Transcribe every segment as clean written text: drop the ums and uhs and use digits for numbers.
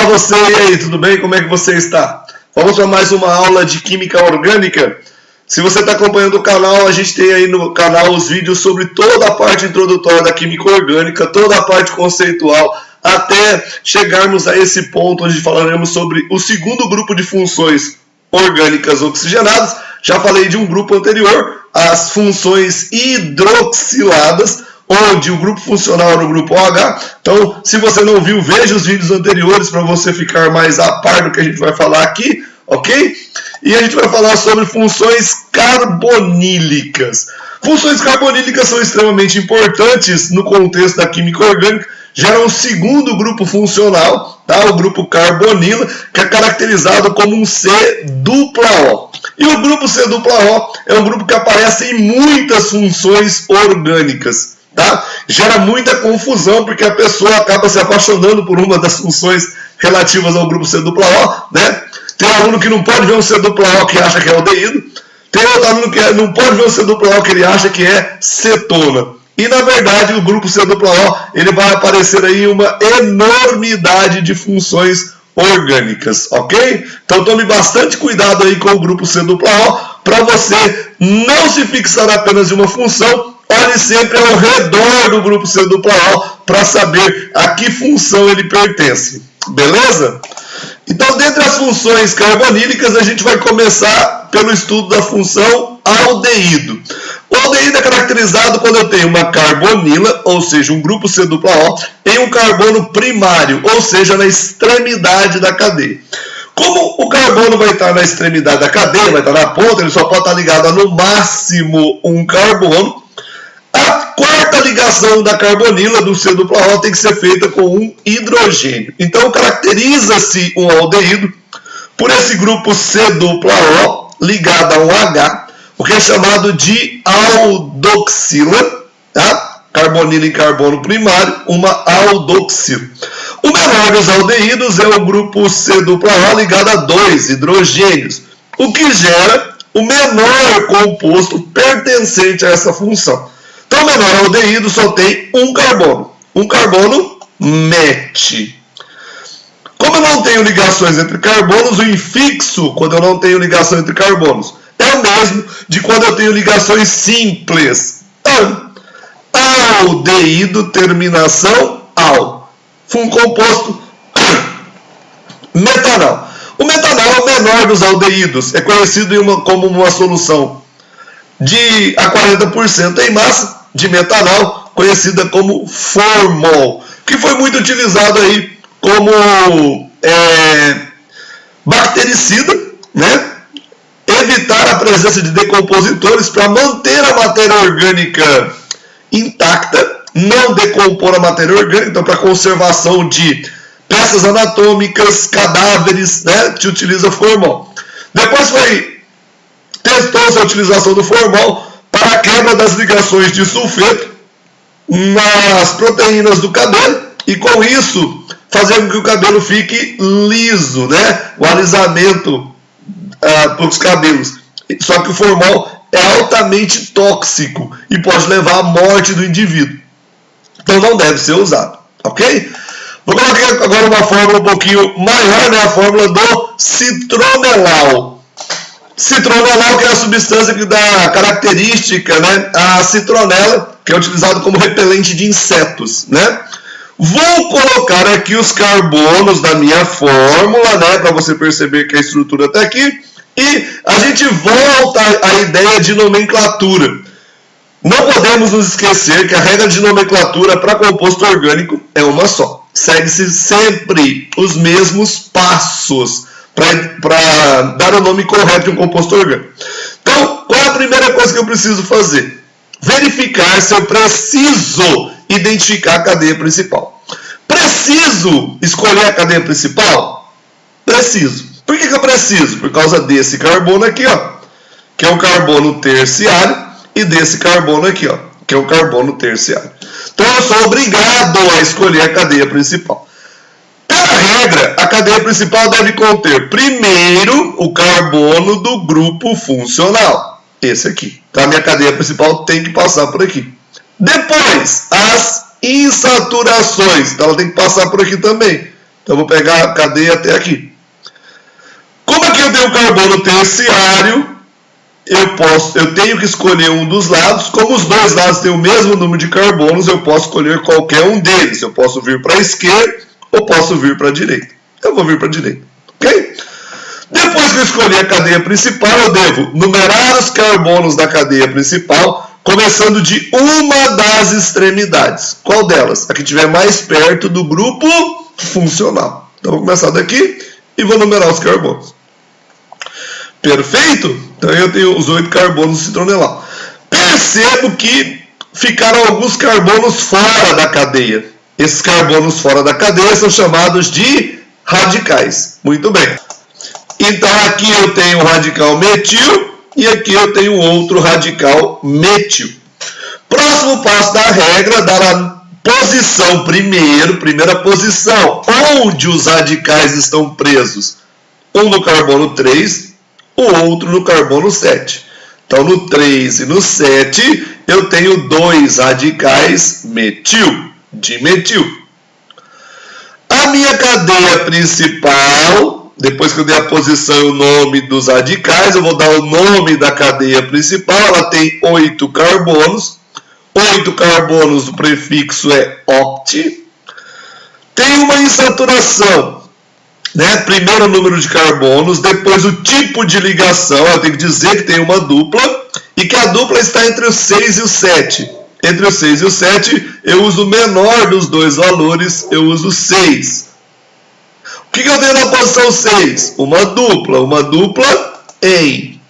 Olá você, e aí, tudo bem? Como é que você está? Vamos para mais uma aula de Química Orgânica. Se você está acompanhando o canal, a gente tem aí no canal os vídeos sobre toda a parte introdutória da Química Orgânica, toda a parte conceitual, até chegarmos a esse ponto onde falaremos sobre o segundo grupo de funções orgânicas oxigenadas. Já falei de um grupo anterior, as funções hidroxiladas, onde o grupo funcional era o grupo OH. Então, se você não viu, veja os vídeos anteriores para você ficar mais a par do que a gente vai falar aqui, ok? E a gente vai falar sobre funções carbonílicas. Funções carbonílicas são extremamente importantes no contexto da química orgânica, geram um segundo grupo funcional, tá? O grupo carbonila, que é caracterizado como um C-dupla-O. E o grupo C-dupla-O é um grupo que aparece em muitas funções orgânicas. Tá? Gera muita confusão porque a pessoa acaba se apaixonando por uma das funções relativas ao grupo C-dupla-O, né? Tem um aluno que não pode ver um C-dupla-O que acha que é aldeído, tem outro aluno que não pode ver um C-dupla-O que ele acha que é cetona. E na verdade o grupo C-dupla-O ele vai aparecer aí uma enormidade de funções orgânicas, ok? Então tome bastante cuidado aí com o grupo C-dupla-O para você não se fixar apenas em uma função. Olhe sempre ao redor do grupo C-dupla-O para saber a que função ele pertence. Beleza? Então, dentre as funções carbonílicas, a gente vai começar pelo estudo da função aldeído. O aldeído é caracterizado quando eu tenho uma carbonila, ou seja, um grupo C-dupla-O, em um carbono primário, ou seja, na extremidade da cadeia. Como o carbono vai estar na extremidade da cadeia, vai estar na ponta, ele só pode estar ligado a no máximo um carbono. A quarta ligação da carbonila do C-dupla-O tem que ser feita com um hidrogênio. Então, caracteriza-se um aldeído por esse grupo C-dupla-O ligado a um H, o que é chamado de aldoxila, tá? Carbonila em carbono primário, uma aldoxila. O menor dos aldeídos é o grupo C-dupla-O ligado a dois hidrogênios, o que gera o menor composto pertencente a essa função. Então, o menor aldeído só tem um carbono MET. Como eu não tenho ligações entre carbonos, o infixo, quando eu não tenho ligação entre carbonos, é o mesmo de quando eu tenho ligações simples. Aldeído, terminação al. Um composto metanal. O metanal é o menor dos aldeídos. É conhecido como uma solução de a 40% em massa de metanal, conhecida como formol, que foi muito utilizado aí como bactericida, né? Evitar a presença de decompositores para manter a matéria orgânica intacta, não decompor a matéria orgânica, então para conservação de peças anatômicas, cadáveres, né? Se utiliza formol. Depois testou-se a utilização do formol para a quebra das ligações de sulfeto nas proteínas do cabelo e com isso fazer com que o cabelo fique liso, né? O alisamento dos cabelos. Só que o formol é altamente tóxico e pode levar à morte do indivíduo. Então não deve ser usado, ok? Vou colocar agora uma fórmula um pouquinho maior, né? A fórmula do citronelal. Citronelal, que é a substância que dá característica, né, a citronela, que é utilizado como repelente de insetos, né? Vou colocar aqui os carbonos da minha fórmula, né, para você perceber que a estrutura está aqui, e a gente volta à ideia de nomenclatura. Não podemos nos esquecer que a regra de nomenclatura para composto orgânico é uma só. Segue-se sempre os mesmos passos para dar o nome correto de um composto orgânico. Então, qual é a primeira coisa que eu preciso fazer? Verificar se eu preciso identificar a cadeia principal. Preciso escolher a cadeia principal? Preciso. Por que eu preciso? Por causa desse carbono aqui, ó, que é um carbono terciário, e desse carbono aqui, ó, que é um carbono terciário. Então, eu sou obrigado a escolher a cadeia principal. Pela regra, a cadeia principal deve conter primeiro o carbono do grupo funcional. Esse aqui. Então a minha cadeia principal tem que passar por aqui. Depois, as insaturações. Então ela tem que passar por aqui também. Então, eu vou pegar a cadeia até aqui. Como aqui eu tenho um carbono terciário, eu tenho que escolher um dos lados. Como os dois lados têm o mesmo número de carbonos, eu posso escolher qualquer um deles. Eu posso vir para a esquerda ou posso vir para a direita. Eu vou vir para a direita, ok? Depois que eu escolhi a cadeia principal, eu devo numerar os carbonos da cadeia principal, começando de uma das extremidades. Qual delas? A que estiver mais perto do grupo funcional. Então, vou começar daqui e vou numerar os carbonos. Perfeito? Então, eu tenho os 8 carbonos do citronelal. Percebo que ficaram alguns carbonos fora da cadeia. Esses carbonos fora da cadeia são chamados de radicais. Muito bem. Então, aqui eu tenho o radical metil e aqui eu tenho outro radical metil. Próximo passo da regra, dar a posição primeira posição, onde os radicais estão presos. Um no carbono 3, o outro no carbono 7. Então, no 3 e no 7, eu tenho 2 radicais metil, dimetil. A minha cadeia principal, depois que eu dei a posição e o nome dos radicais, eu vou dar o nome da cadeia principal. Ela tem 8 carbonos. 8 carbonos, o prefixo é oct. Tem uma insaturação, né? Primeiro o número de carbonos, depois o tipo de ligação. Ela tem que dizer que tem uma dupla e que a dupla está entre o 6 e o 7. Entre o 6 e o 7, eu uso o menor dos dois valores, eu uso 6. O que eu tenho na posição 6? Uma dupla em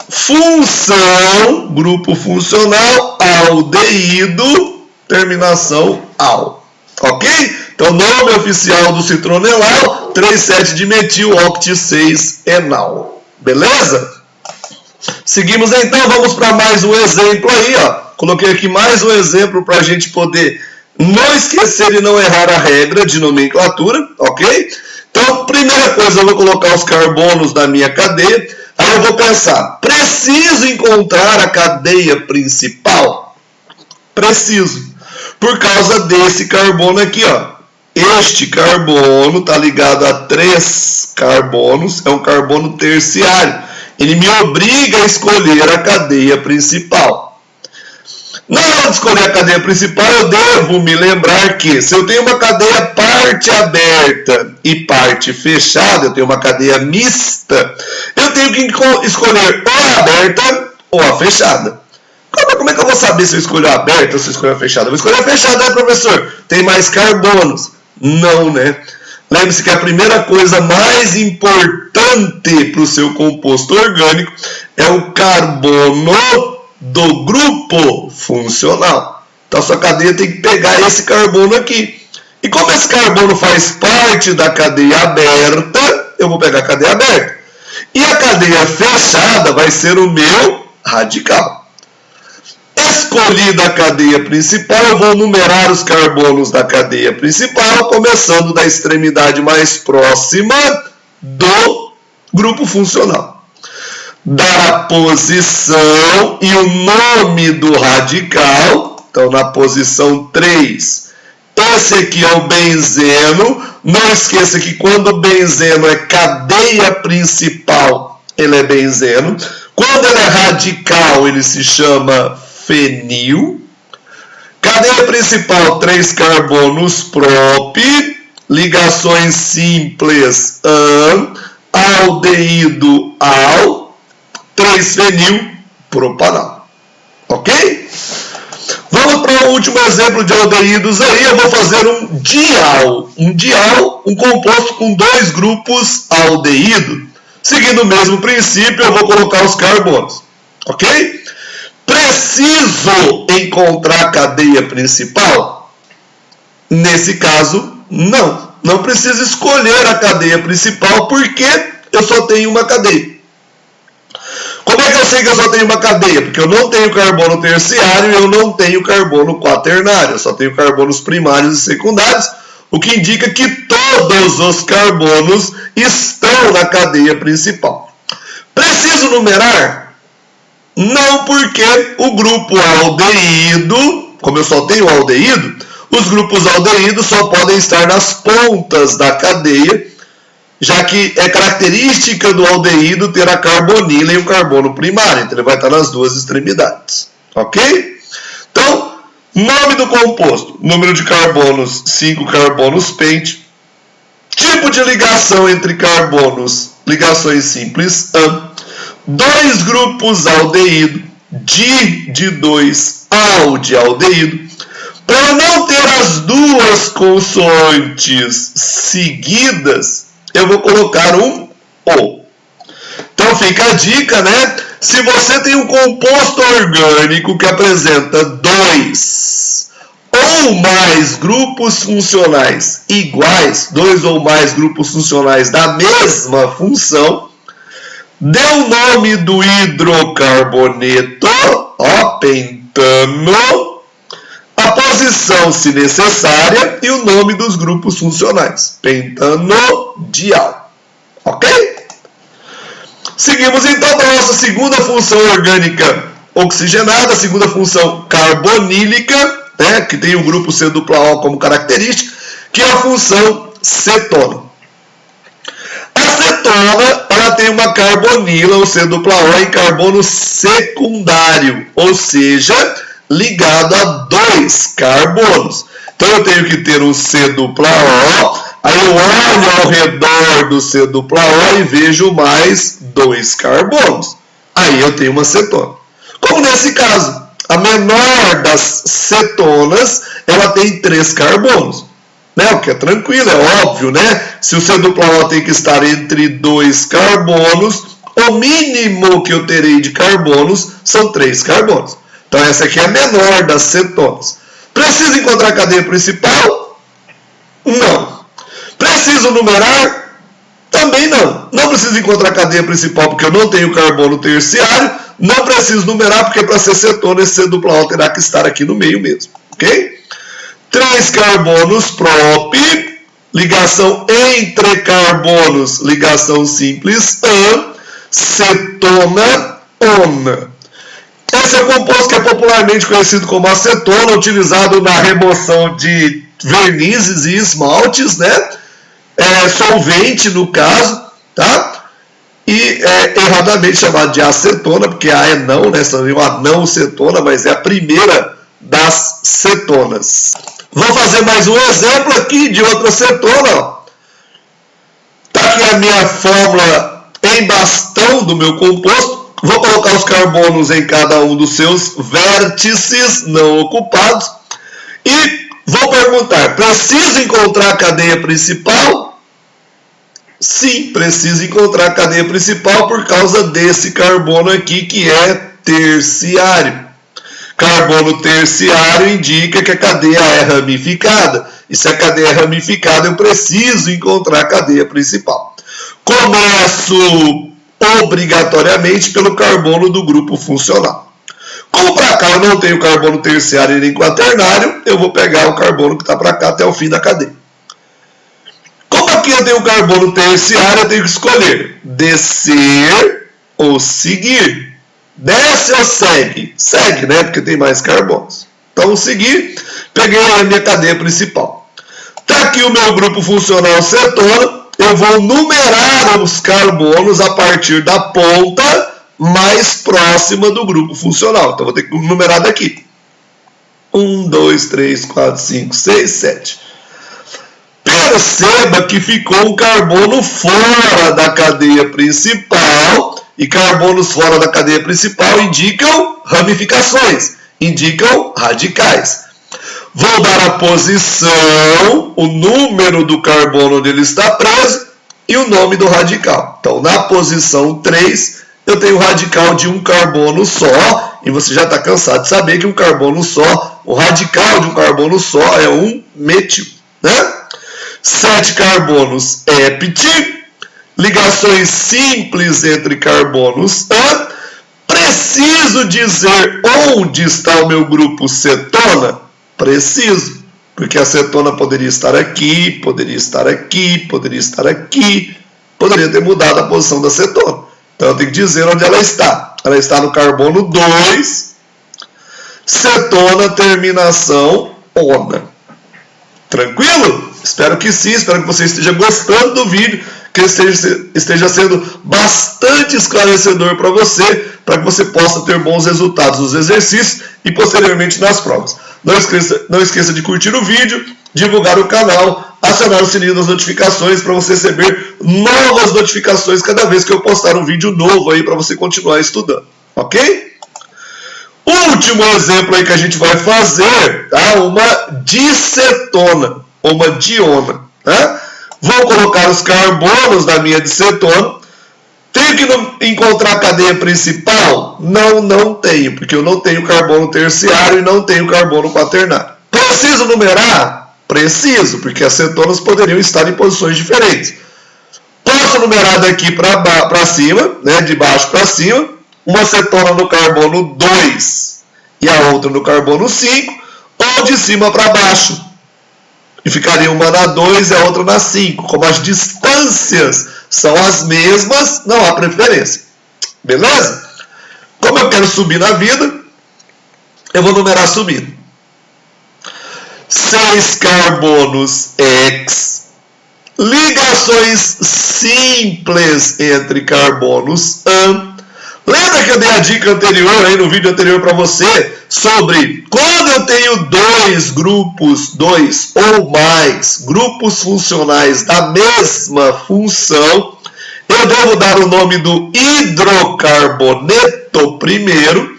função, grupo funcional, aldeído, terminação al. Ok? Então, nome oficial do citronelal, 3,7-dimetil, oct-6-enal. Beleza? Seguimos então, vamos para mais um exemplo aí, ó. Coloquei aqui mais um exemplo para a gente poder não esquecer e não errar a regra de nomenclatura, ok? Então, primeira coisa, eu vou colocar os carbonos da minha cadeia. Aí eu vou pensar, preciso encontrar a cadeia principal? Preciso. Por causa desse carbono aqui, ó. Este carbono está ligado a 3 carbonos, é um carbono terciário. Ele me obriga a escolher a cadeia principal. Na hora de escolher a cadeia principal, eu devo me lembrar que se eu tenho uma cadeia parte aberta e parte fechada, eu tenho uma cadeia mista, eu tenho que escolher ou a aberta ou a fechada. Como é que eu vou saber se eu escolho a aberta ou se eu escolho a fechada? Eu vou escolher a fechada, né, professor? Tem mais carbonos. Não, né? Lembre-se que a primeira coisa mais importante para o seu composto orgânico é o carbono do grupo funcional. Então, a sua cadeia tem que pegar esse carbono aqui. E como esse carbono faz parte da cadeia aberta, eu vou pegar a cadeia aberta. E a cadeia fechada vai ser o meu radical. Escolhida a cadeia principal, eu vou numerar os carbonos da cadeia principal, começando da extremidade mais próxima do grupo funcional. Dar a posição e o nome do radical. Então, na posição 3, esse aqui é o benzeno. Não esqueça que quando o benzeno é cadeia principal, ele é benzeno. Quando ele é radical, ele se chama fenil. Cadeia principal, 3 carbonos prop. Ligações simples an, aldeído al, 3-fenil propanal. Ok? Vamos para o último exemplo de aldeídos aí. Eu vou fazer um dial. Um dial, um composto com 2 grupos aldeído. Seguindo o mesmo princípio, eu vou colocar os carbonos. Ok? Preciso encontrar a cadeia principal? Nesse caso, não. Não preciso escolher a cadeia principal porque eu só tenho uma cadeia. Como é que eu sei que eu só tenho uma cadeia? Porque eu não tenho carbono terciário e eu não tenho carbono quaternário. Eu só tenho carbonos primários e secundários, o que indica que todos os carbonos estão na cadeia principal. Preciso numerar? Não, porque o grupo aldeído, como eu só tenho aldeído, Os grupos aldeídos só podem estar nas pontas da cadeia, já que é característica do aldeído ter a carbonila e o carbono primário, então ele vai estar nas duas extremidades, ok? Então, nome do composto, número de carbonos, 5 carbonos pente, tipo de ligação entre carbonos, ligações simples AN, 2 grupos aldeído, de 2, al de aldeído. Para não ter as duas consoantes seguidas, eu vou colocar um O. Então fica a dica, né? Se você tem um composto orgânico que apresenta 2 ou mais grupos funcionais iguais, 2 ou mais grupos funcionais da mesma função, dê o nome do hidrocarboneto, ó, pentano, a posição, se necessária, e o nome dos grupos funcionais, pentanodial, ok? Seguimos então para a nossa segunda função orgânica oxigenada, a segunda função carbonílica, né, que tem o grupo C-O como característica, que é a função cetona. A cetona, ela tem uma carbonila, o C-O, em carbono secundário, ou seja, ligado a 2 carbonos. Então eu tenho que ter um C-O, aí eu olho ao redor do C-O e vejo mais 2 carbonos. Aí eu tenho uma cetona. Como nesse caso, a menor das cetonas, ela tem 3 carbonos. Né? O que é tranquilo, é óbvio, né? Se o C-O tem que estar entre 2 carbonos, o mínimo que eu terei de carbonos são 3 carbonos. Então essa aqui é a menor das cetonas. Preciso encontrar a cadeia principal? Não. Preciso numerar? Também não. Não preciso encontrar a cadeia principal porque eu não tenho carbono terciário. Não preciso numerar porque para ser cetona esse C-O terá que estar aqui no meio mesmo. Ok? 3 carbonos prop, ligação entre carbonos, ligação simples AN, cetona ON. Esse é o composto que é popularmente conhecido como acetona, utilizado na remoção de vernizes e esmaltes, né? Solvente no caso, tá? E é erradamente chamado de acetona, porque a é não, né? Seria uma não cetona, mas é a primeira das cetonas. Vou fazer mais um exemplo aqui de outra cetona. Está aqui a minha fórmula em bastão do meu composto. Vou colocar os carbonos em cada um dos seus vértices não ocupados. E vou perguntar, preciso encontrar a cadeia principal? Sim, preciso encontrar a cadeia principal por causa desse carbono aqui que é terciário. Carbono terciário indica que a cadeia é ramificada. E se a cadeia é ramificada, eu preciso encontrar a cadeia principal. Começo obrigatoriamente pelo carbono do grupo funcional. Como para cá eu não tenho carbono terciário nem quaternário, eu vou pegar o carbono que está para cá até o fim da cadeia. Como aqui eu tenho carbono terciário, eu tenho que escolher descer ou seguir. Desce ou segue? Segue, né? Porque tem mais carbonos. Então, seguir, peguei a minha cadeia principal. Está aqui o meu grupo funcional cetona. Eu vou numerar os carbonos a partir da ponta mais próxima do grupo funcional. Então, vou ter que numerar daqui. 1, 2, 3, 4, 5, 6, 7. Perceba que ficou um carbono fora da cadeia principal. E carbonos fora da cadeia principal indicam ramificações, indicam radicais. Vou dar a posição, o número do carbono onde ele está preso e o nome do radical. Então, na posição 3, eu tenho o radical de um carbono só, e você já está cansado de saber que um carbono só, o radical de um carbono só é um metil, né? 7 carbonos ept, ligações simples entre carbonos AN. Preciso dizer onde está o meu grupo cetona? Preciso, porque a cetona poderia estar aqui, poderia estar aqui, poderia estar aqui, poderia ter mudado a posição da cetona. Então eu tenho que dizer onde ela está. Ela está no carbono 2, cetona, terminação ona. Tranquilo? Espero que sim, espero que você esteja gostando do vídeo, que ele esteja sendo bastante esclarecedor para que você possa ter bons resultados nos exercícios e posteriormente nas provas. Não esqueça de curtir o vídeo, divulgar o canal, acionar o sininho das notificações para você receber novas notificações cada vez que eu postar um vídeo novo aí para você continuar estudando, ok? Último exemplo aí que a gente vai fazer, tá? Uma dicetona, ou uma diona, tá? Vou colocar os carbonos da minha dicetona. Tenho que encontrar a cadeia principal? Não tenho, porque eu não tenho carbono terciário e não tenho carbono quaternário. Preciso numerar? Preciso, porque as cetonas poderiam estar em posições diferentes. Posso numerar daqui para cima, né, de baixo para cima, uma cetona no carbono 2 e a outra no carbono 5, ou de cima para baixo. E ficaria uma na 2 e a outra na 5. Como as distâncias são as mesmas, não há preferência. Beleza? Como eu quero subir na vida, eu vou numerar subindo. 6 carbonos X. Ligações simples entre carbonos AN. Lembra que eu dei a dica anterior, aí no vídeo anterior para você, sobre quando eu tenho dois ou mais grupos funcionais da mesma função, eu devo dar o nome do hidrocarboneto primeiro,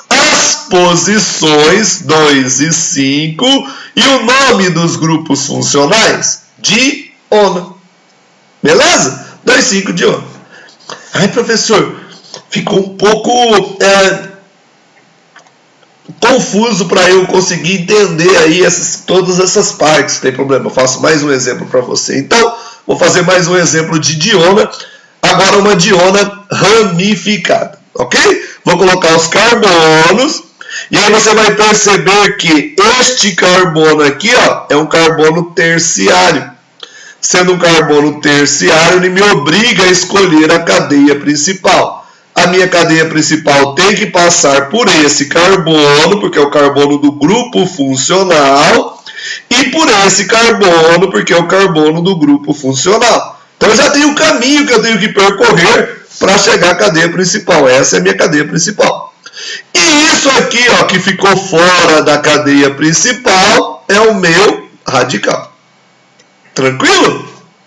as posições 2 e 5 e o nome dos grupos funcionais, diona. Beleza? 2 e 5 diona. Ai, professor, ficou um pouco confuso para eu conseguir entender aí todas essas partes. Não tem problema, eu faço mais um exemplo para você. Então, vou fazer mais um exemplo de diona. Agora uma diona ramificada, ok? Vou colocar os carbonos. E aí você vai perceber que este carbono aqui, ó, é um carbono terciário. Sendo um carbono terciário, ele me obriga a escolher a cadeia principal. A minha cadeia principal tem que passar por esse carbono, porque é o carbono do grupo funcional, e por esse carbono, porque é o carbono do grupo funcional. Então eu já tenho um caminho que eu tenho que percorrer para chegar à cadeia principal. Essa é a minha cadeia principal. E isso aqui, ó, que ficou fora da cadeia principal, é o meu radical. Tranquilo?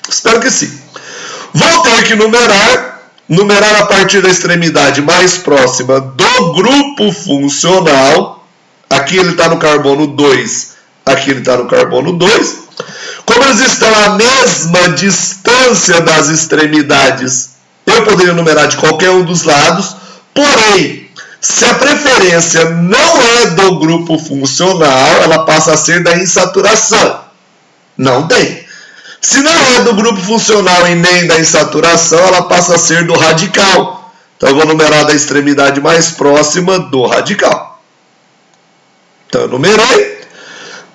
Espero que sim. Vou ter que numerar a partir da extremidade mais próxima do grupo funcional. Aqui ele está no carbono 2, aqui ele está no carbono 2. Como eles estão à mesma distância das extremidades, eu poderia numerar de qualquer um dos lados, porém, se a preferência não é do grupo funcional, ela passa a ser da insaturação. Não tem. Se não é do grupo funcional e nem da insaturação, ela passa a ser do radical. Então eu vou numerar da extremidade mais próxima do radical. Então eu numerei.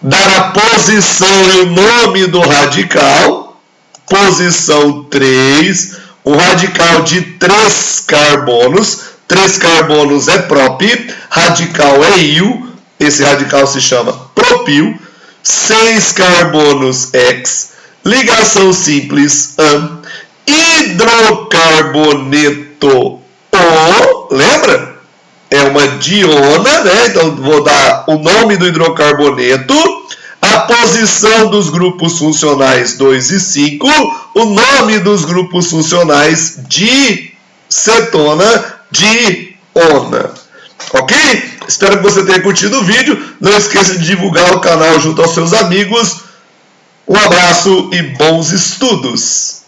Dar a posição e o nome do radical. Posição 3. Um radical de 3 carbonos. 3 carbonos é prop. Radical é íon. Esse radical se chama propil. 6 carbonos X. Ligação simples AN, hidrocarboneto O, lembra? É uma diona, né? Então vou dar o nome do hidrocarboneto, a posição dos grupos funcionais 2 e 5, o nome dos grupos funcionais de cetona, diona. Ok? Espero que você tenha curtido o vídeo. Não esqueça de divulgar o canal junto aos seus amigos. Um abraço e bons estudos!